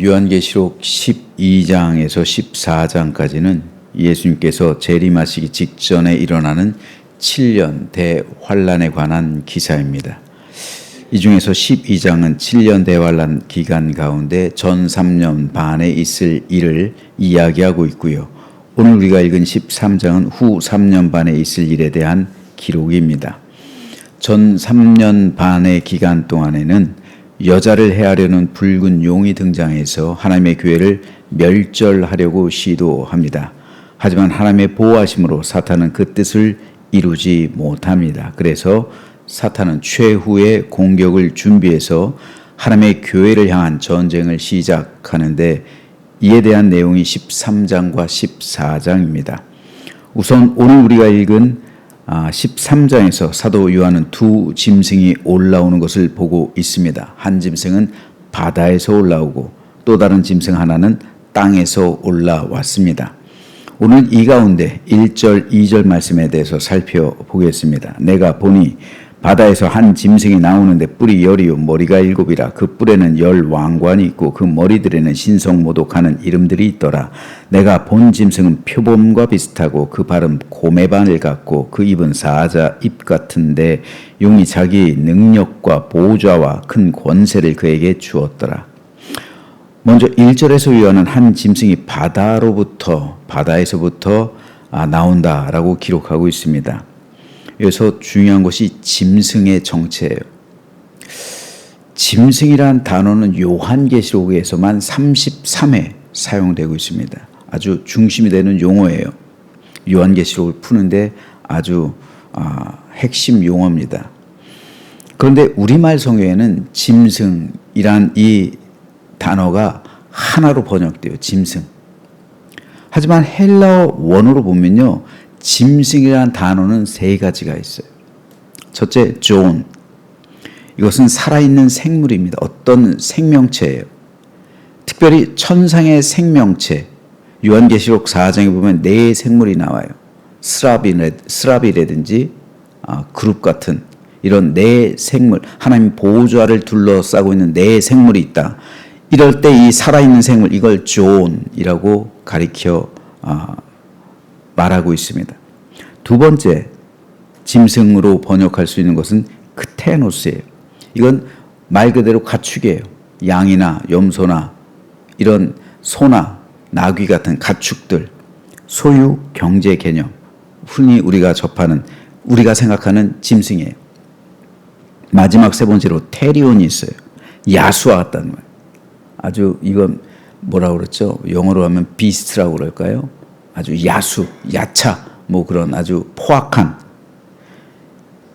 요한계시록 12장에서 14장까지는 예수님께서 재림하시기 직전에 일어나는 7년 대환란에 관한 기사입니다. 이 중에서 12장은 7년 대환란 기간 가운데 전 3년 반에 있을 일을 이야기하고 있고요. 오늘 우리가 읽은 13장은 후 3년 반에 있을 일에 대한 기록입니다. 전 3년 반의 기간 동안에는 여자를 해하려는 붉은 용이 등장해서 하나님의 교회를 멸절하려고 시도합니다. 하지만 하나님의 보호하심으로 사탄은 그 뜻을 이루지 못합니다. 그래서 사탄은 최후의 공격을 준비해서 하나님의 교회를 향한 전쟁을 시작하는데 이에 대한 내용이 13장과 14장입니다. 우선 오늘 우리가 읽은 13장에서 사도 요한은 두 짐승이 올라오는 것을 보고 있습니다. 한 짐승은 바다에서 올라오고 또 다른 짐승 하나는 땅에서 올라왔습니다. 오늘 이 가운데 1절, 2절 말씀에 대해서 살펴보겠습니다. 내가 보니 바다에서 한 짐승이 나오는데 뿔이 10이요 머리가 7이라 그 뿔에는 10 왕관이 있고 그 머리들에는 신성모독하는 이름들이 있더라. 내가 본 짐승은 표범과 비슷하고 그 발은 고매바늘 같고 그 입은 사자 입 같은데 용이 자기 능력과 보좌와 큰 권세를 그에게 주었더라. 먼저 1절에서 요한은 한 짐승이 바다에서부터 나온다라고 기록하고 있습니다. 여기서 중요한 것이 짐승의 정체예요. 짐승이란 단어는 요한계시록에서만 33회 사용되고 있습니다. 아주 중심이 되는 용어예요. 요한계시록을 푸는데 아주 핵심 용어입니다. 그런데 우리말 성경에는 짐승이란 이 단어가 하나로 번역돼요. 짐승. 하지만 헬라어 원어로 보면요. 짐승이라는 단어는 세 가지가 있어요. 첫째, 존. 이것은 살아있는 생물입니다. 어떤 생명체예요. 특별히 천상의 생명체. 요한계시록 4장에 보면 네 생물이 나와요. 스라비라든지 그룹 같은 이런 네 생물, 하나님 보좌를 둘러싸고 있는 네 생물이 있다. 이럴 때 이 살아있는 생물, 이걸 존이라고 가리켜 말하고 있습니다. 두 번째 짐승으로 번역할 수 있는 것은 크테노스예요. 이건 말 그대로 가축이에요. 양이나 염소나 이런 소나 나귀 같은 가축들, 소유, 경제 개념, 흔히 우리가 생각하는 짐승이에요. 마지막 세 번째로 테리온이 있어요. 야수와 같다는 거예요. 아주 이건 뭐라고 그랬죠? 영어로 하면 비스트라고 그럴까요? 아주 야수, 야차, 그런 아주 포악한,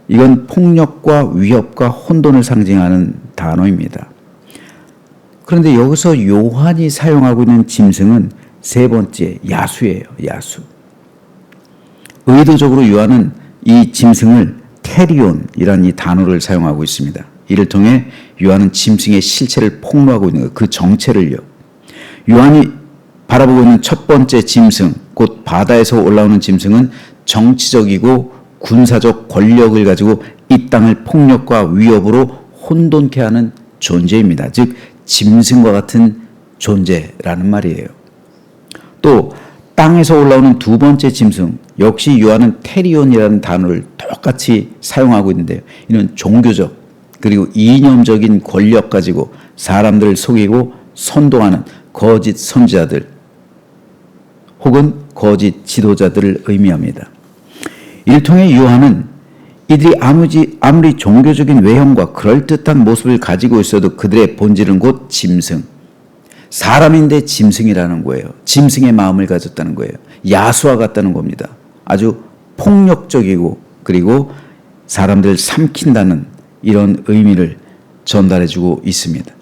이건 폭력과 위협과 혼돈을 상징하는 단어입니다. 그런데 여기서 요한이 사용하고 있는 짐승은 세 번째 야수예요. 야수. 의도적으로 요한은 이 짐승을 테리온이라는 이 단어를 사용하고 있습니다. 이를 통해 요한은 짐승의 실체를 폭로하고 있는 거예요. 그 정체를요. 요한이 바라보고 있는 첫 번째 짐승, 곧 바다에서 올라오는 짐승은 정치적이고 군사적 권력을 가지고 이 땅을 폭력과 위협으로 혼돈케 하는 존재입니다. 즉 짐승과 같은 존재라는 말이에요. 또 땅에서 올라오는 두 번째 짐승, 역시 요한은 테리온이라는 단어를 똑같이 사용하고 있는데요. 이는 종교적 그리고 이념적인 권력 가지고 사람들을 속이고 선동하는 거짓 선지자들 혹은 거짓 지도자들을 의미합니다. 이를 통해 요한은 이들이 아무리 종교적인 외형과 그럴듯한 모습을 가지고 있어도 그들의 본질은 곧 짐승, 사람인데 짐승이라는 거예요. 짐승의 마음을 가졌다는 거예요. 야수와 같다는 겁니다. 아주 폭력적이고 그리고 사람들을 삼킨다는 이런 의미를 전달해주고 있습니다.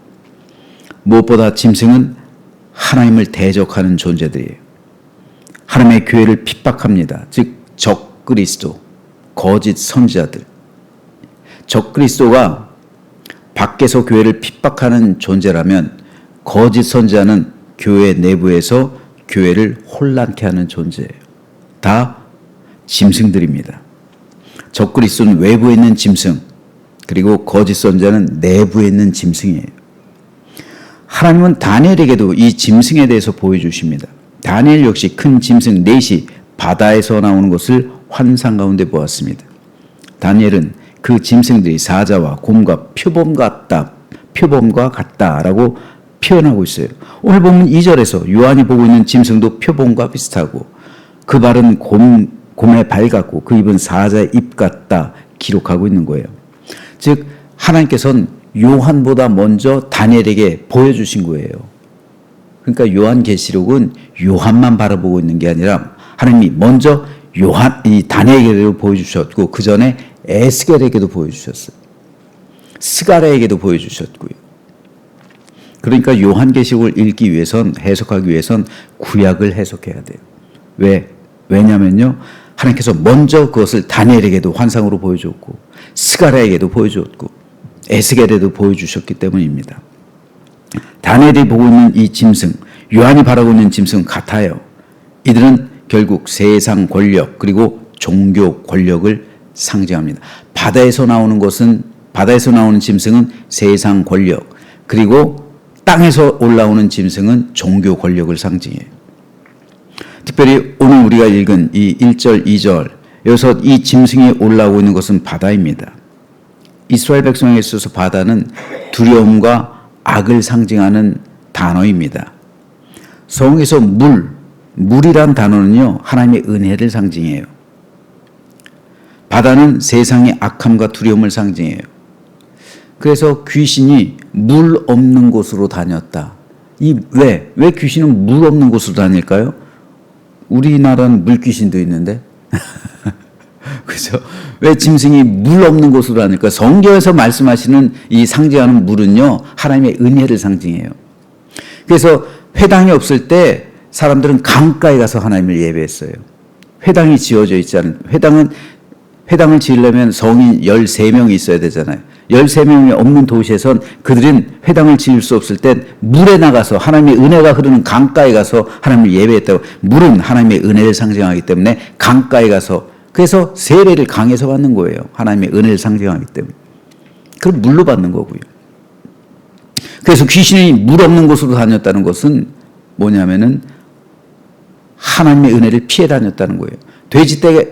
무엇보다 짐승은 하나님을 대적하는 존재들이에요. 하나님의 교회를 핍박합니다. 즉 적그리스도, 거짓 선지자들. 적그리스도가 밖에서 교회를 핍박하는 존재라면 거짓 선지자는 교회 내부에서 교회를 혼란케 하는 존재예요. 다 짐승들입니다. 적그리스도는 외부에 있는 짐승, 그리고 거짓 선지자는 내부에 있는 짐승이에요. 하나님은 다니엘에게도 이 짐승에 대해서 보여주십니다. 다니엘 역시 큰 짐승 넷이 바다에서 나오는 것을 환상 가운데 보았습니다. 다니엘은 그 짐승들이 사자와 곰과 표범과 같다라고 표현하고 있어요. 오늘 보면 2절에서 요한이 보고 있는 짐승도 표범과 비슷하고 그 발은 곰의 발 같고 그 입은 사자의 입 같다 기록하고 있는 거예요. 즉 하나님께서는 요한보다 먼저 다니엘에게 보여주신 거예요. 그러니까 요한계시록은 요한만 바라보고 있는 게 아니라 하나님이 먼저 이 다니엘에게도 보여주셨고 그 전에 에스겔에게도 보여주셨어요. 스가랴에게도 보여주셨고요. 그러니까 요한계시록을 읽기 위해선 해석하기 위해선 구약을 해석해야 돼요. 왜냐면요. 하나님께서 먼저 그것을 다니엘에게도 환상으로 보여줬고 스가랴에게도 보여줬고 에스겔에도 보여주셨기 때문입니다. 다니엘이 보고 있는 이 짐승, 요한이 바라고 있는 짐승은 같아요. 이들은 결국 세상 권력 그리고 종교 권력을 상징합니다. 바다에서 나오는 짐승은 세상 권력, 그리고 땅에서 올라오는 짐승은 종교 권력을 상징해요. 특별히 오늘 우리가 읽은 이 1절, 2절, 여기서 이 짐승이 올라오고 있는 것은 바다입니다. 이스라엘 백성에게 있어서 바다는 두려움과 악을 상징하는 단어입니다. 성경에서 물이란 단어는요, 하나님의 은혜를 상징해요. 바다는 세상의 악함과 두려움을 상징해요. 그래서 귀신이 물 없는 곳으로 다녔다. 왜 귀신은 물 없는 곳으로 다닐까요? 우리나라는 물귀신도 있는데. 그래서 왜 짐승이 물 없는 곳으로 다닐까? 성경에서 말씀하시는 이 상징하는 물은요, 하나님의 은혜를 상징해요. 그래서 회당이 없을 때 사람들은 강가에 가서 하나님을 예배했어요. 회당이 지어져 있지 않은, 회당을 지으려면 성인 13명이 있어야 되잖아요. 13명이 없는 도시에선 그들은 회당을 지을 수 없을 땐 물에 나가서 하나님의 은혜가 흐르는 강가에 가서 하나님을 예배했다고. 물은 하나님의 은혜를 상징하기 때문에 강가에 가서, 그래서 세례를 강에서 받는 거예요. 하나님의 은혜를 상징하기 때문에. 그럼 물로 받는 거고요. 그래서 귀신이 물 없는 곳으로 다녔다는 것은 뭐냐면은 하나님의 은혜를 피해 다녔다는 거예요. 돼지떼가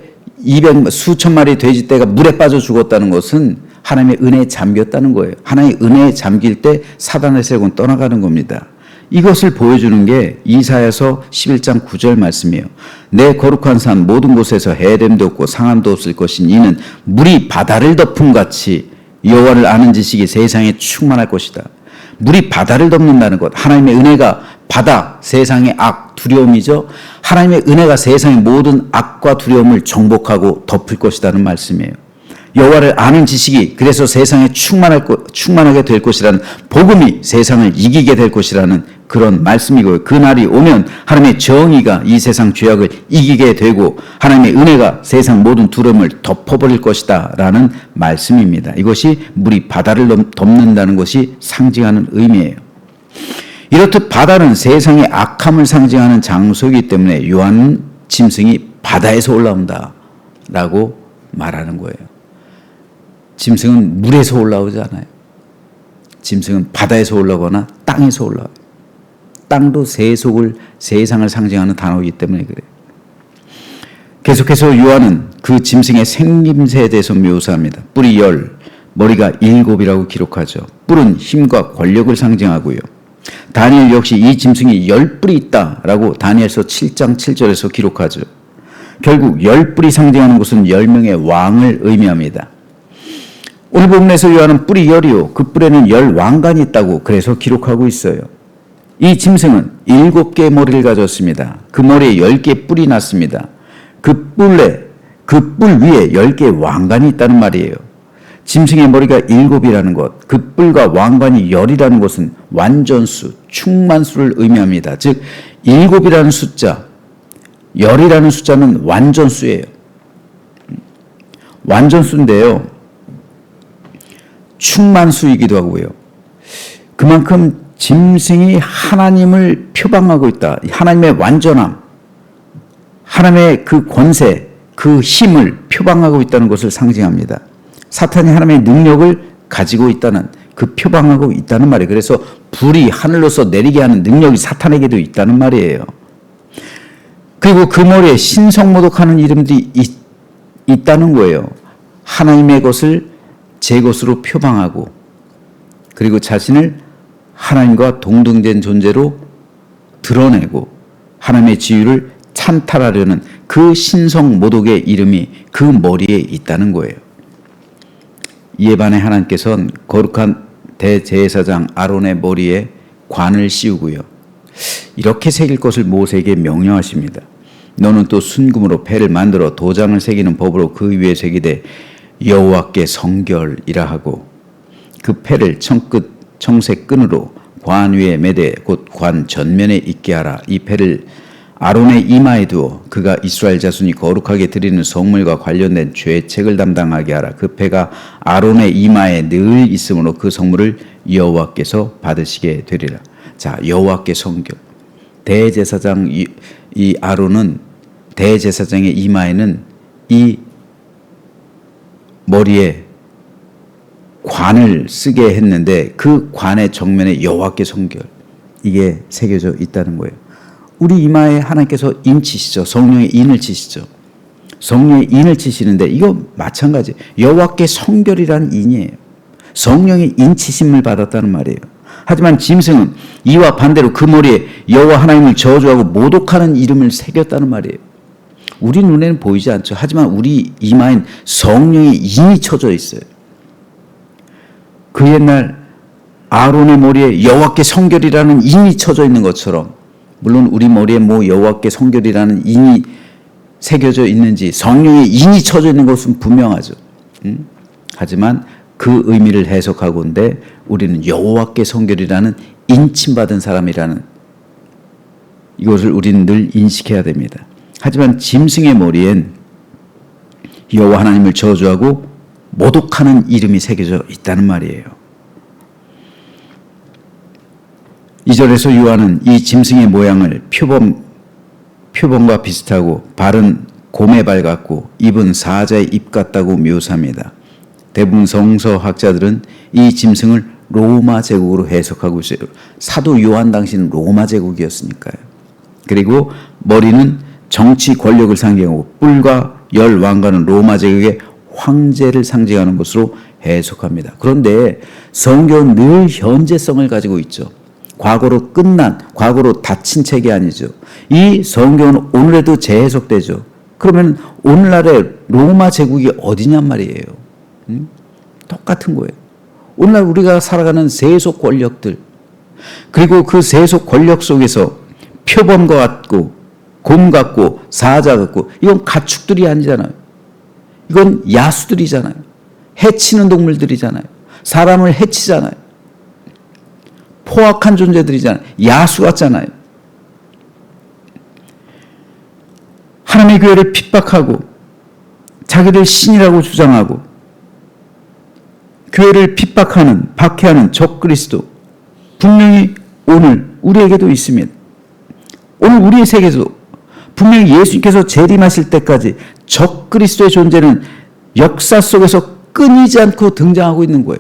수천 마리 돼지떼가 물에 빠져 죽었다는 것은 하나님의 은혜에 잠겼다는 거예요. 하나님의 은혜에 잠길 때 사단의 세력은 떠나가는 겁니다. 이것을 보여주는 게 이사야서 11장 9절 말씀이에요. 내 거룩한 산 모든 곳에서 해됨도 없고 상함도 없을 것인 이는 물이 바다를 덮음 같이 여호와를 아는 지식이 세상에 충만할 것이다. 물이 바다를 덮는다는 것, 하나님의 은혜가 바다, 세상의 악, 두려움이죠. 하나님의 은혜가 세상의 모든 악과 두려움을 정복하고 덮을 것이라는 말씀이에요. 여호와를 아는 지식이 그래서 세상에 충만하게 될 것이라는, 복음이 세상을 이기게 될 것이라는 그런 말씀이고요. 그 날이 오면 하나님의 정의가 이 세상 죄악을 이기게 되고 하나님의 은혜가 세상 모든 두려움을 덮어버릴 것이다 라는 말씀입니다. 이것이 물이 바다를 덮는다는 것이 상징하는 의미예요. 이렇듯 바다는 세상의 악함을 상징하는 장소이기 때문에 요한은 짐승이 바다에서 올라온다 라고 말하는 거예요. 짐승은 물에서 올라오지 않아요. 짐승은 바다에서 올라오거나 땅에서 올라와요. 땅도 세상을 상징하는 단어이기 때문에 그래요. 계속해서 요한은 그 짐승의 생김새에 대해서 묘사합니다. 뿔이 10, 머리가 7이라고 기록하죠. 뿔은 힘과 권력을 상징하고요. 다니엘 역시 이 짐승이 10뿔이 있다라고 다니엘서 7장 7절에서 기록하죠. 결국 10뿔이 상징하는 것은 10명의 왕을 의미합니다. 오늘 본문에서 요한은 뿔이 10이요. 그 뿔에는 10왕관이 있다고 그래서 기록하고 있어요. 이 짐승은 7개의 머리를 가졌습니다. 그 머리에 10개의 뿔이 났습니다. 그 뿔 위에 10개의 왕관이 있다는 말이에요. 짐승의 머리가 7이라는 것, 그 뿔과 왕관이 10이라는 것은 완전수, 충만수를 의미합니다. 즉 7이라는 숫자, 10이라는 숫자는 완전수예요. 완전수인데요. 충만수이기도 하고요. 그만큼 짐승이 하나님을 표방하고 있다. 하나님의 완전함, 하나님의 그 권세, 그 힘을 표방하고 있다는 것을 상징합니다. 사탄이 하나님의 능력을 가지고 있다는, 그 표방하고 있다는 말이에요. 그래서 불이 하늘로서 내리게 하는 능력이 사탄에게도 있다는 말이에요. 그리고 그 머리에 신성모독하는 이름들이 있다는 거예요. 하나님의 것을 제 것으로 표방하고 그리고 자신을 하나님과 동등된 존재로 드러내고 하나님의 지위를 찬탈하려는 그 신성모독의 이름이 그 머리에 있다는 거예요. 이에 반해 하나님께서는 거룩한 대제사장 아론의 머리에 관을 씌우고요. 이렇게 새길 것을 모세에게 명령하십니다. 너는 또 순금으로 패를 만들어 도장을 새기는 법으로 그 위에 새기되 여호와께 성결이라 하고 그 패를 청색 끈으로 관 위에 매되 곧 관 전면에 있게 하라. 이 패를 아론의 이마에 두어 그가 이스라엘 자손이 거룩하게 드리는 성물과 관련된 죄책을 담당하게 하라. 그 패가 아론의 이마에 늘 있으므로 그 성물을 여호와께서 받으시게 되리라. 자, 여호와께 성결. 대제사장 이 아론은 대제사장의 이마에는 이 머리에 관을 쓰게 했는데 그 관의 정면에 여호와께 성결 이게 새겨져 있다는 거예요. 우리 이마에 하나님께서 인 치시죠. 성령의 인을 치시죠. 성령의 인을 치시는데 이거 마찬가지. 여호와께 성결이라는 인이에요. 성령의 인 치심을 받았다는 말이에요. 하지만 짐승은 이와 반대로 그 머리에 여호와 하나님을 저주하고 모독하는 이름을 새겼다는 말이에요. 우리 눈에는 보이지 않죠. 하지만 우리 이마엔 성령의 인이 쳐져 있어요. 그 옛날 아론의 머리에 여호와께 성결이라는 인이 쳐져 있는 것처럼 물론 우리 머리에 뭐 여호와께 성결이라는 인이 새겨져 있는지 성령의 인이 쳐져 있는 것은 분명하죠. 하지만 그 의미를 해석하고인데 우리는 여호와께 성결이라는 인침받은 사람이라는 이것을 우리는 늘 인식해야 됩니다. 하지만 짐승의 머리엔 여호와 하나님을 저주하고 모독하는 이름이 새겨져 있다는 말이에요. 2절에서 요한은 이 짐승의 모양을 표범과 비슷하고 발은 곰의 발 같고 입은 사자의 입 같다고 묘사합니다. 대부분 성서학자들은 이 짐승을 로마 제국으로 해석하고 있어요. 사도 요한 당시는 로마 제국이었으니까요. 그리고 머리는 정치 권력을 상징하고 뿔과 열 왕관은 로마 제국의 황제를 상징하는 것으로 해석합니다. 그런데 성경은 늘 현재성을 가지고 있죠. 과거로 끝난, 과거로 닫힌 책이 아니죠. 이 성경은 오늘에도 재해석되죠. 그러면 오늘날의 로마 제국이 어디냔 말이에요. 똑같은 거예요. 오늘날 우리가 살아가는 세속 권력들, 그리고 그 세속 권력 속에서 표범과 같고 곰 같고 사자 같고 이건 가축들이 아니잖아요. 이건 야수들이잖아요. 해치는 동물들이잖아요. 사람을 해치잖아요. 포악한 존재들이잖아요. 야수 같잖아요. 하나님의 교회를 핍박하고 자기들 신이라고 주장하고 교회를 핍박하는 박해하는 적그리스도 분명히 오늘 우리에게도 있습니다. 오늘 우리의 세계에도 분명히 예수님께서 재림하실 때까지 적그리스도의 존재는 역사 속에서 끊이지 않고 등장하고 있는 거예요.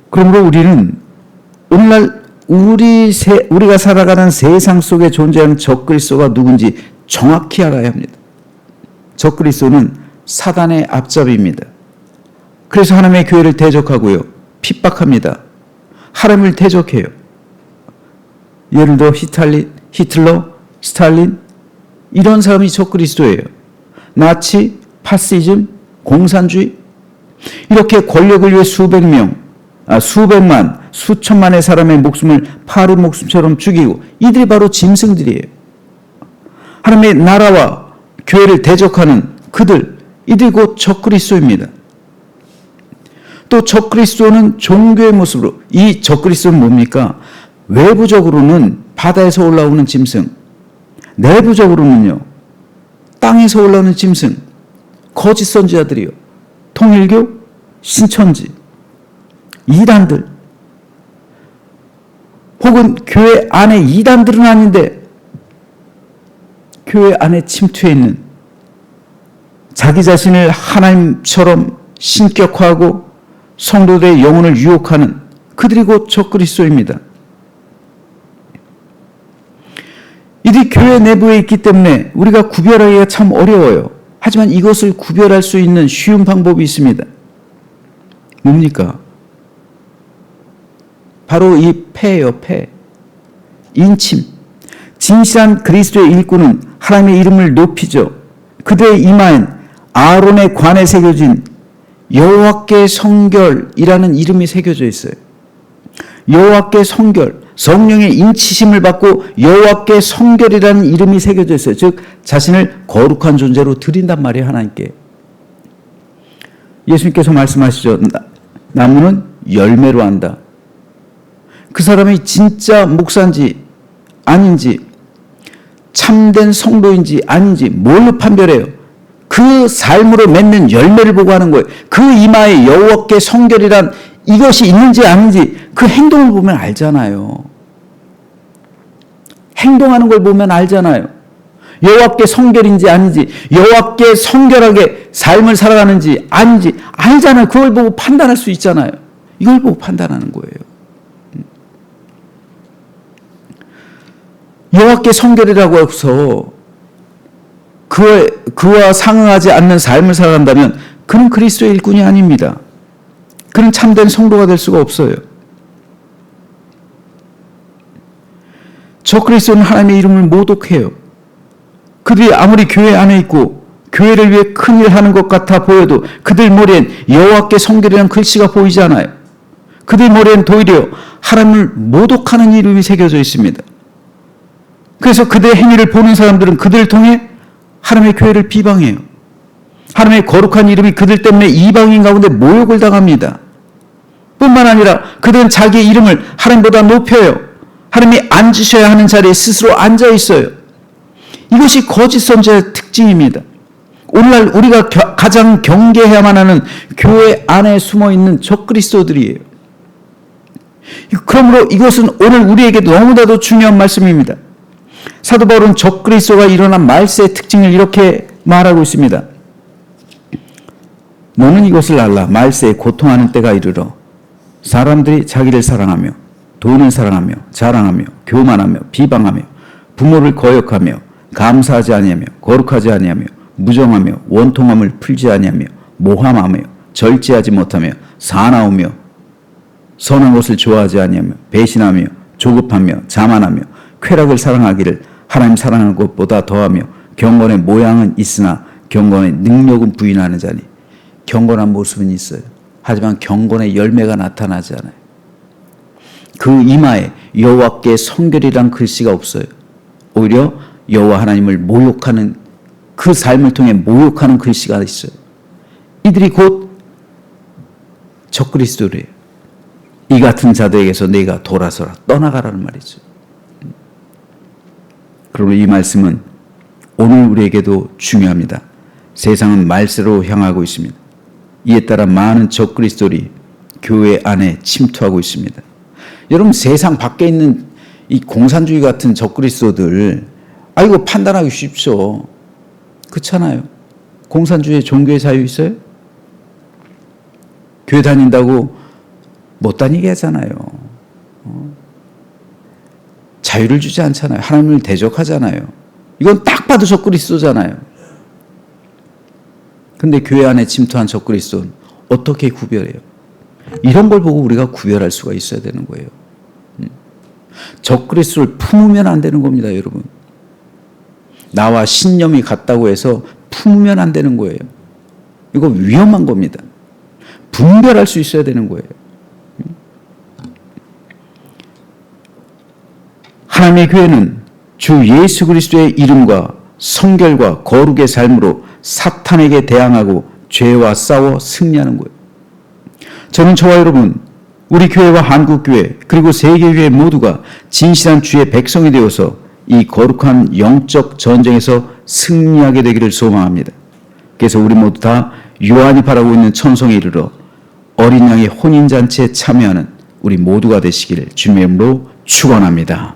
그러므로 우리는 오늘날 우리가 살아가는 세상 속에 존재하는 적그리스도가 누군지 정확히 알아야 합니다. 적그리스도는 사단의 앞잡이입니다. 그래서 하나님의 교회를 대적하고요. 핍박합니다. 하나님을 대적해요. 예를 들어 히틀러, 스탈린 이런 사람이 적그리스도예요. 나치, 파시즘, 공산주의 이렇게 권력을 위해 수백만, 수천만의 사람의 목숨을 파리 목숨처럼 죽이고 이들이 바로 짐승들이에요. 하나님의 나라와 교회를 대적하는 그들, 이들이 곧 적그리스도입니다. 또 적그리스도는 종교의 모습으로, 이 적그리스도는 뭡니까? 외부적으로는 바다에서 올라오는 짐승, 내부적으로는요 땅에서 올라오는 짐승, 거짓 선지자들이요, 통일교, 신천지, 이단들, 혹은 교회 안에 이단들은 아닌데 교회 안에 침투해 있는 자기 자신을 하나님처럼 신격화하고 성도들의 영혼을 유혹하는 그들이 곧 적그리스도입니다. 이들이 교회 내부에 있기 때문에 우리가 구별하기가 참 어려워요. 하지만 이것을 구별할 수 있는 쉬운 방법이 있습니다. 뭡니까? 바로 이 패예요, 패. 인침. 진실한 그리스도의 일꾼은 하나님의 이름을 높이죠. 그들의 이마엔 아론의 관에 새겨진 여호와께 성결이라는 이름이 새겨져 있어요. 여호와께 성결, 성령의 인치심을 받고 여호와께 성결이라는 이름이 새겨져 있어요. 즉 자신을 거룩한 존재로 드린단 말이에요, 하나님께. 예수님께서 말씀하시죠. 나무는 열매로 안다. 그 사람이 진짜 목사인지 아닌지, 참된 성도인지 아닌지 뭘로 판별해요? 그 삶으로 맺는 열매를 보고 하는 거예요. 그 이마에 여호와께 성결이란 이것이 있는지 아닌지 그 행동을 보면 알잖아요. 행동하는 걸 보면 알잖아요. 여호와께 성결인지 아닌지, 여호와께 성결하게 삶을 살아가는지 아닌지 알잖아요. 그걸 보고 판단할 수 있잖아요. 이걸 보고 판단하는 거예요. 여호와께 성결이라고 해서 그와 상응하지 않는 삶을 살아간다면 그는 그리스도의 일꾼이 아닙니다. 그는 참된 성도가 될 수가 없어요. 적그리스도는 하나님의 이름을 모독해요. 그들이 아무리 교회 안에 있고 교회를 위해 큰일 하는 것 같아 보여도 그들 머리엔 여호와께 성결이라는 글씨가 보이지 않아요. 그들 머리엔 도리어 하나님을 모독하는 이름이 새겨져 있습니다. 그래서 그들의 행위를 보는 사람들은 그들을 통해 하나님의 교회를 비방해요. 하나님의 거룩한 이름이 그들 때문에 이방인 가운데 모욕을 당합니다. 뿐만 아니라 그들은 자기의 이름을 하나님보다 높여요. 하나님이 앉으셔야 하는 자리에 스스로 앉아 있어요. 이것이 거짓 선지자의 특징입니다. 오늘날 우리가 가장 경계해야만 하는 교회 안에 숨어있는 적그리스도들이에요. 그러므로 이것은 오늘 우리에게 너무나도 중요한 말씀입니다. 사도 바울은 적그리스도가 일어난 말세의 특징을 이렇게 말하고 있습니다. 너는 이것을 알라. 말세에 고통하는 때가 이르러 사람들이 자기를 사랑하며 돈을 사랑하며 자랑하며 교만하며 비방하며 부모를 거역하며 감사하지 아니하며 거룩하지 아니하며 무정하며 원통함을 풀지 아니하며 모함하며 절제하지 못하며 사나우며 선한 것을 좋아하지 아니하며 배신하며 조급하며 자만하며 쾌락을 사랑하기를 하나님 사랑하는 것보다 더하며 경건의 모양은 있으나 경건의 능력은 부인하는 자니. 경건한 모습은 있어요. 하지만 경건의 열매가 나타나지 않아요. 그 이마에 여호와께 성결이란 글씨가 없어요. 오히려 여호와 하나님을 모욕하는, 그 삶을 통해 모욕하는 글씨가 있어요. 이들이 곧 적그리스도래요. 이 같은 자들에게서 내가 돌아서라, 떠나가라는 말이죠. 그리고 이 말씀은 오늘 우리에게도 중요합니다. 세상은 말세로 향하고 있습니다. 이에 따라 많은 적그리스도들이 교회 안에 침투하고 있습니다. 여러분, 세상 밖에 있는 이 공산주의 같은 적그리스도들, 이거 판단하기 쉽죠. 그렇잖아요. 공산주의에 종교의 자유 있어요? 교회 다닌다고 못 다니게 하잖아요. 자유를 주지 않잖아요. 하나님을 대적하잖아요. 이건 딱 봐도 적그리스도잖아요. 근데 교회 안에 침투한 적그리스도는 어떻게 구별해요? 이런 걸 보고 우리가 구별할 수가 있어야 되는 거예요. 적그리스도를 품으면 안 되는 겁니다, 여러분. 나와 신념이 같다고 해서 품으면 안 되는 거예요. 이거 위험한 겁니다. 분별할 수 있어야 되는 거예요. 하나님의 교회는 주 예수 그리스도의 이름과 성결과 거룩의 삶으로 사탄에게 대항하고 죄와 싸워 승리하는 거예요. 저는 저와 여러분, 우리 교회와 한국교회 그리고 세계교회 모두가 진실한 주의 백성이 되어서 이 거룩한 영적 전쟁에서 승리하게 되기를 소망합니다. 그래서 우리 모두 다 요한이 바라고 있는 천성에 이르러 어린 양의 혼인잔치에 참여하는 우리 모두가 되시기를 주님의 이름으로 축원합니다.